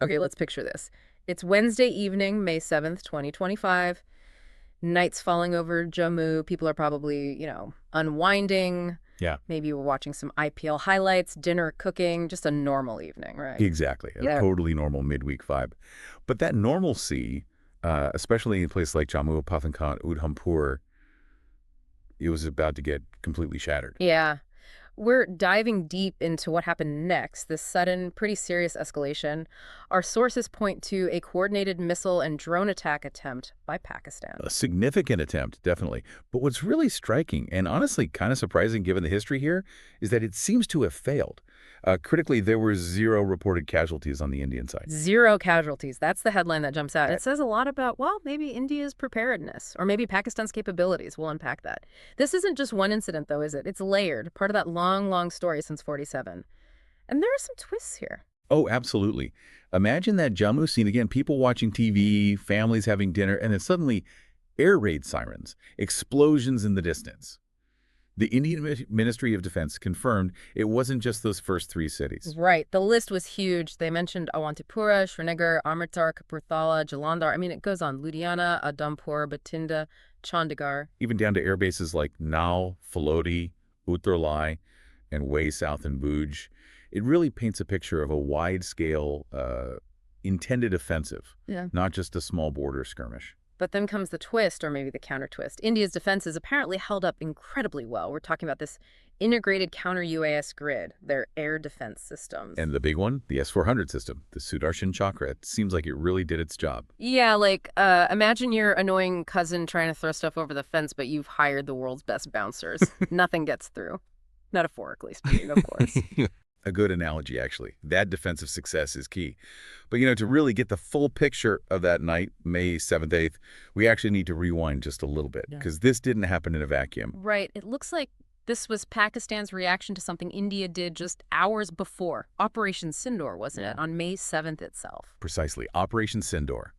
Okay, let's picture this. It's Wednesday evening, May 7th, 2025. Night's falling over Jammu. People are probably, unwinding. Yeah, Maybe we're watching some IPL highlights, dinner, cooking, just a normal evening, right? exactly. A Yeah. totally normal midweek vibe. But that normalcy, especially in a place like Jammu, Pathankot, Udhampur, it was about to get completely shattered. Yeah. We're diving deep into what happened next, this sudden, pretty serious escalation. Our sources point to a coordinated missile and drone attack attempt by Pakistan. A significant attempt, definitely. But what's really striking, and honestly kind of surprising given the history here, is that it seems to have failed. Critically, there were zero reported casualties on the Indian side. Zero casualties. That's the headline that jumps out. Right. It says a lot about, well, maybe India's preparedness or maybe Pakistan's capabilities. We'll unpack that. This isn't just one incident, though, is it? It's layered, part of that long, long story since 47. And there are some twists here. Oh, absolutely. Imagine that Jammu scene again, people watching TV, families having dinner, and then suddenly air raid sirens, explosions in the distance. The Indian Ministry of Defense confirmed it wasn't just those first three cities. Right. The list was huge. They mentioned Awantipura, Srinagar, Amritsar, Kapurthala, Jalandhar. I mean, it goes on. Ludhiana, Udhampur, Bathinda, Chandigarh. Even down to air bases like Nau, Falodi, Uttarlai, and way south in Bhuj. It really paints a picture of a wide-scale, intended offensive, Yeah. not just a small border skirmish. But then comes the twist, or maybe the counter twist. India's defenses apparently held up incredibly well. We're talking about this integrated counter-UAS grid, their air defense systems. And the big one, the S-400 system, the Sudarshan Chakra, it seems like it really did its job. Yeah, like, imagine your annoying cousin trying to throw stuff over the fence, but you've hired the world's best bouncers. Nothing gets through. Metaphorically speaking, of course. A good analogy, actually. That defensive success is key. But, to really get the full picture of that night, May 7th, 8th, we actually need to rewind just a little bit, because this didn't happen in a vacuum. Right. It looks like this was Pakistan's reaction to something India did just hours before. Operation Sindoor, wasn't it? On May 7th itself. Precisely, Operation Sindoor.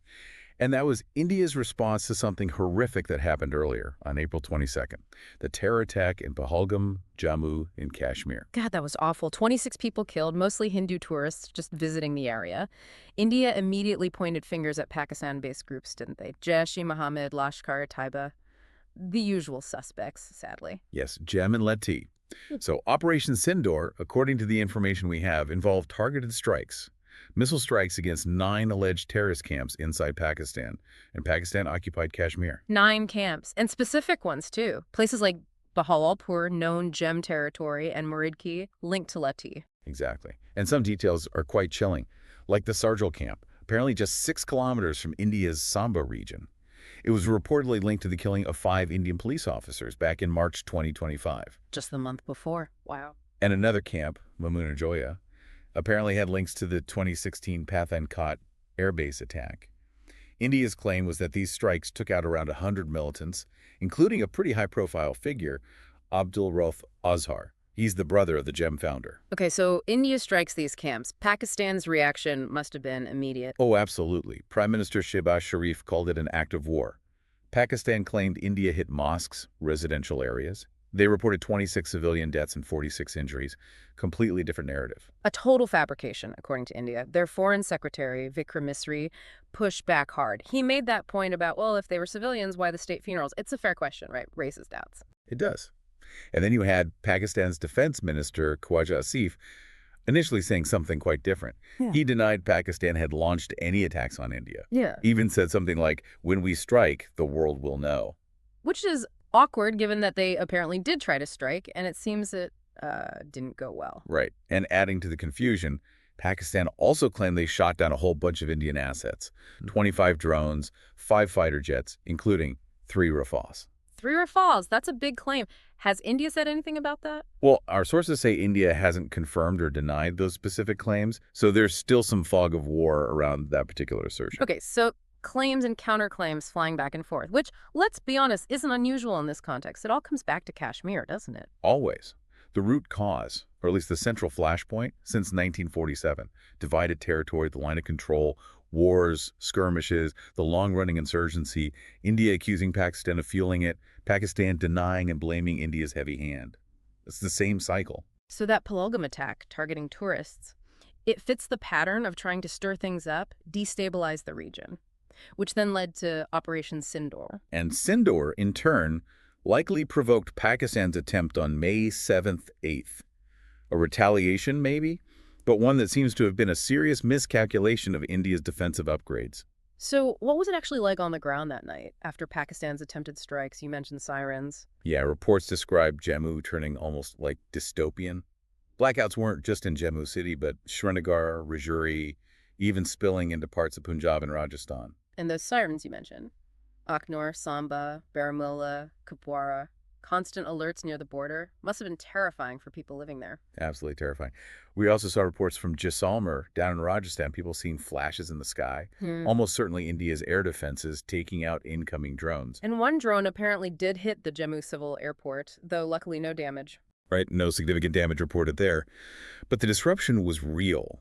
And that was India's response to something horrific that happened earlier on April 22nd, the terror attack in Pahalgam, Jammu, in Kashmir. God, that was awful. 26 people killed, mostly Hindu tourists just visiting the area. India immediately pointed fingers at Pakistan-based groups, didn't they? Jaish-e-Mohammed, Lashkar-e-Taiba, the usual suspects, sadly. Yes, Jem and Leti. So Operation Sindoor, according to the information we have, involved targeted strikes. Missile strikes against 9 alleged terrorist camps inside Pakistan, and Pakistan-occupied Kashmir. 9 camps, and specific ones, too. Places like Bahawalpur, known Gem territory, and Muridki, linked to Leti. Exactly. And some details are quite chilling, like the Sarjal camp, apparently just 6 kilometers from India's Samba region. It was reportedly linked to the killing of 5 Indian police officers back in March 2025. Just the month before. Wow. And another camp, Mamuna Joya, apparently had links to the 2016 Pathankot airbase attack. India's claim was that these strikes took out around 100 militants, including a pretty high-profile figure, Abdul Rauf Azhar. He's the brother of the GEM founder. Okay, so India strikes these camps. Pakistan's reaction must have been immediate. Oh, absolutely. Prime Minister Shehbaz Sharif called it an act of war. Pakistan claimed India hit mosques, residential areas. They reported 26 civilian deaths and 46 injuries. Completely different narrative. A total fabrication, according to India. Their foreign secretary, Vikram Misri, pushed back hard. He made that point about, well, if they were civilians, why the state funerals? It's a fair question, right? Raises doubts. It does. And then you had Pakistan's defense minister, Khwaja Asif, initially saying something quite different. Yeah. He denied Pakistan had launched any attacks on India. Yeah. Even said something like, when we strike, the world will know. Which is awkward, given that they apparently did try to strike, and it seems it didn't go well. Right. And adding to the confusion, Pakistan also claimed they shot down a whole bunch of Indian assets, 25 drones, 5 fighter jets, including 3 Rafales. 3 Rafales, that's a big claim. Has India said anything about that? Well, our sources say India hasn't confirmed or denied those specific claims, so there's still some fog of war around that particular assertion. Okay, so claims and counterclaims flying back and forth, which, let's be honest, isn't unusual in this context. It all comes back to Kashmir, doesn't it? Always. The root cause, or at least the central flashpoint, since 1947, divided territory, the line of control, wars, skirmishes, the long-running insurgency, India accusing Pakistan of fueling it, Pakistan denying and blaming India's heavy hand. It's the same cycle. So that Pahalgam attack targeting tourists, It fits the pattern of trying to stir things up, destabilize the region, which then led to Operation Sindoor. And Sindoor, in turn, likely provoked Pakistan's attempt on May 7th, 8th. A retaliation, maybe, but one that seems to have been a serious miscalculation of India's defensive upgrades. So what was it actually like on the ground that night after Pakistan's attempted strikes? You mentioned sirens. Yeah, reports describe Jammu turning almost like dystopian. Blackouts weren't just in Jammu city, but Srinagar, Rajouri, even spilling into parts of Punjab and Rajasthan. And those sirens you mentioned, Aknor, Samba, Baramulla, Kupwara, constant alerts near the border, must have been terrifying for people living there. Absolutely terrifying. We also saw reports from Jaisalmer down in Rajasthan, people seeing flashes in the sky. Almost certainly India's air defenses taking out incoming drones. And one drone apparently did hit the Jammu civil airport, though luckily no damage. Right? No significant damage reported there. But the disruption was real.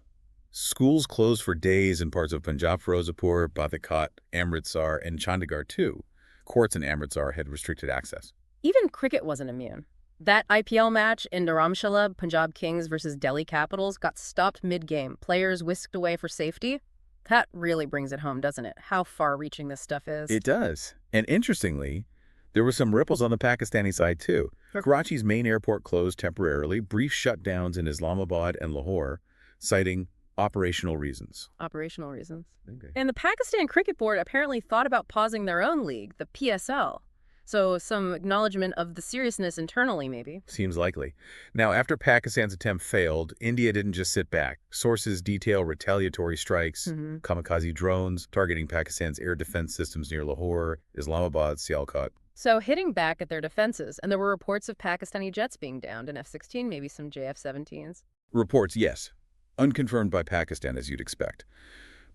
Schools closed for days in parts of Punjab, Firozapur, Pathankot, Amritsar, and Chandigarh too. Courts in Amritsar had restricted access. Even cricket wasn't immune. That IPL match in Dharamshala, Punjab Kings versus Delhi Capitals, got stopped mid-game. Players whisked away for safety. That really brings it home, doesn't it? How far-reaching this stuff is. It does. And interestingly, there were some ripples on the Pakistani side too. Karachi's main airport closed temporarily, brief shutdowns in Islamabad and Lahore, citing operational reasons. Operational reasons. Okay. And the Pakistan Cricket Board apparently thought about pausing their own league, the PSL. So some acknowledgement of the seriousness internally, maybe. Seems likely. Now, after Pakistan's attempt failed, India didn't just sit back. Sources detail retaliatory strikes, kamikaze drones, targeting Pakistan's air defense systems near Lahore, Islamabad, Sialkot. So hitting back at their defenses, and there were reports of Pakistani jets being downed, an F-16, maybe some JF-17s. Reports, yes. Unconfirmed by Pakistan, as you'd expect.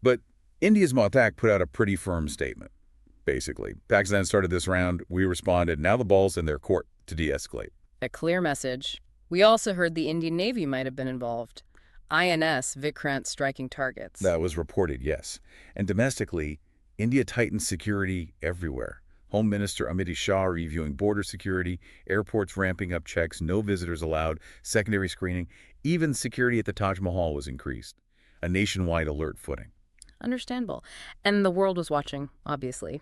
But India's MOTAC put out a pretty firm statement. Basically, Pakistan started this round, we responded, now the ball's in their court to de-escalate. A clear message. We also heard the Indian Navy might have been involved. INS Vikrant striking targets. That was reported, yes. And domestically, India tightened security everywhere. Home Minister Amit Shah reviewing border security, airports ramping up checks, no visitors allowed, secondary screening, even security at the Taj Mahal was increased. A nationwide alert footing. Understandable. And the world was watching, obviously.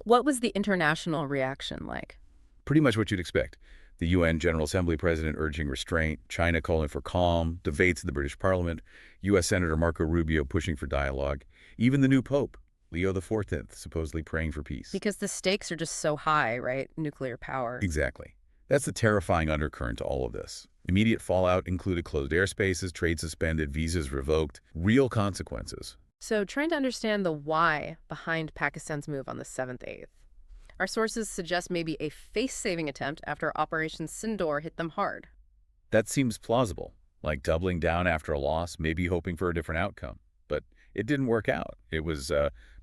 What was the international reaction like? Pretty much what you'd expect. The UN General Assembly President urging restraint, China calling for calm, debates in the British Parliament, U.S. Senator Marco Rubio pushing for dialogue, even the new Pope, Leo XIV, supposedly praying for peace. Because the stakes are just so high, right? Nuclear power. Exactly. That's the terrifying undercurrent to all of this. Immediate fallout included closed airspaces, trade suspended, visas revoked, real consequences. So trying to understand the why behind Pakistan's move on the 7th-8th. Our sources suggest maybe a face-saving attempt after Operation Sindoor hit them hard. That seems plausible, like doubling down after a loss, maybe hoping for a different outcome. But it didn't work out. It was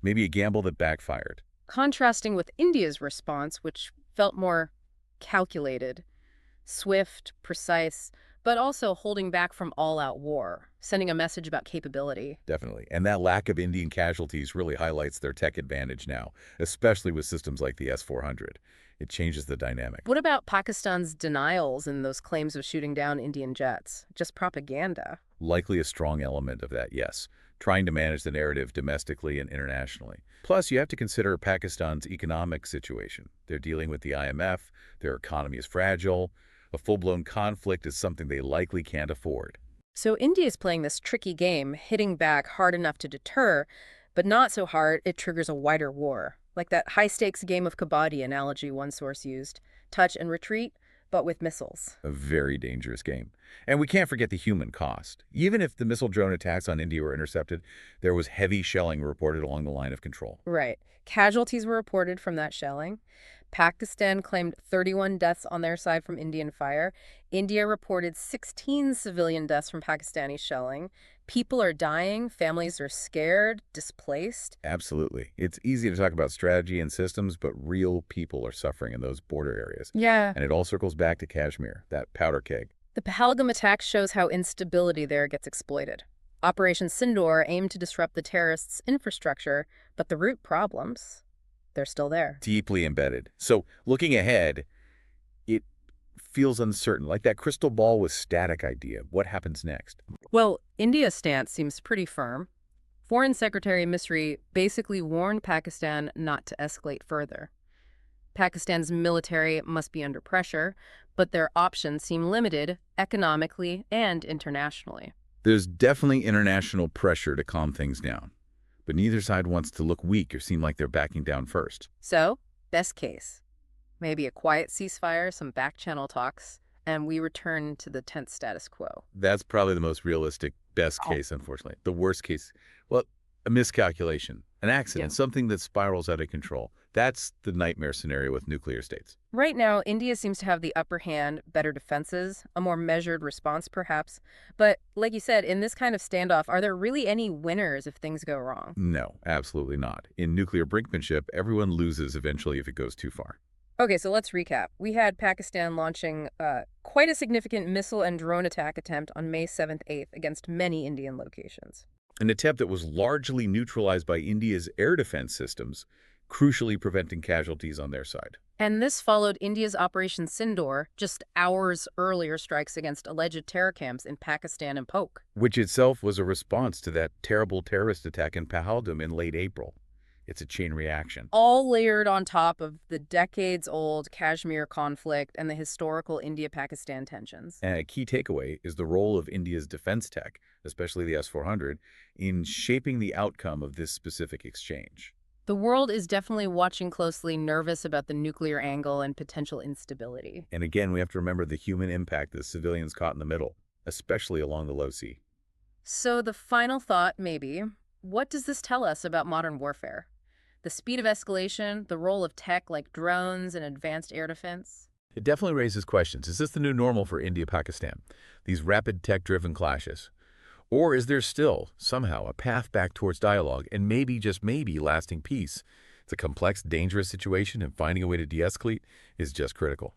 maybe a gamble that backfired. Contrasting with India's response, which felt more calculated, swift, precise, but also holding back from all-out war, sending a message about capability. Definitely. And that lack of Indian casualties really highlights their tech advantage now, especially with systems like the S-400. It changes the dynamic. What about Pakistan's denials and those claims of shooting down Indian jets? Just propaganda. Likely a strong element of that, yes. Trying to manage the narrative domestically and internationally. Plus, you have to consider Pakistan's economic situation. They're dealing with the IMF, their economy is fragile. A full-blown conflict is something they likely can't afford. So India is playing this tricky game, hitting back hard enough to deter, but not so hard it triggers a wider war. Like that high-stakes game of kabaddi analogy one source used. Touch and retreat, but with missiles. A very dangerous game. And we can't forget the human cost. Even if the missile drone attacks on India were intercepted, there was heavy shelling reported along the line of control. Right. Casualties were reported from that shelling. Pakistan claimed 31 deaths on their side from Indian fire. India reported 16 civilian deaths from Pakistani shelling. People are dying, families are scared, displaced. Absolutely. It's easy to talk about strategy and systems, but real people are suffering in those border areas. Yeah. And it all circles back to Kashmir, that powder keg. The Pahalgam attack shows how instability there gets exploited. Operation Sindoor aimed to disrupt the terrorists' infrastructure, but the root problems, they're still there. Deeply embedded. So looking ahead, it feels uncertain, like that crystal ball with static idea. What happens next? Well, India's stance seems pretty firm. Foreign Secretary Misri basically warned Pakistan not to escalate further. Pakistan's military must be under pressure, but their options seem limited economically and internationally. There's definitely international pressure to calm things down, but neither side wants to look weak or seem like they're backing down first. So, best case, maybe a quiet ceasefire, some back-channel talks, and we return to the tense status quo. That's probably the most realistic best case, unfortunately. The worst case, well, a miscalculation, an accident, something that spirals out of control. That's the nightmare scenario with nuclear states. Right now, India seems to have the upper hand, better defenses, a more measured response perhaps. But like you said, in this kind of standoff, are there really any winners if things go wrong? No, absolutely not. In nuclear brinkmanship, everyone loses eventually if it goes too far. Okay, so let's recap. We had Pakistan launching quite a significant missile and drone attack attempt on May 7th, 8th against many Indian locations. An attempt that was largely neutralized by India's air defense systems, crucially preventing casualties on their side. And this followed India's Operation Sindoor, just hours earlier strikes against alleged terror camps in Pakistan and Polk. Which itself was a response to that terrible terrorist attack in Pahalgam in late April. It's a chain reaction. All layered on top of the decades-old Kashmir conflict and the historical India-Pakistan tensions. And a key takeaway is the role of India's defense tech, especially the S-400, in shaping the outcome of this specific exchange. The world is definitely watching closely, nervous about the nuclear angle and potential instability. And again, we have to remember the human impact that civilians caught in the middle, especially along the low sea. So the final thought, maybe, what does this tell us about modern warfare? The speed of escalation, the role of tech like drones and advanced air defense? It definitely raises questions. Is this the new normal for India-Pakistan? These rapid tech-driven clashes? Or is there still, somehow, a path back towards dialogue and maybe, just maybe, lasting peace? It's a complex, dangerous situation, and finding a way to de-escalate is just critical.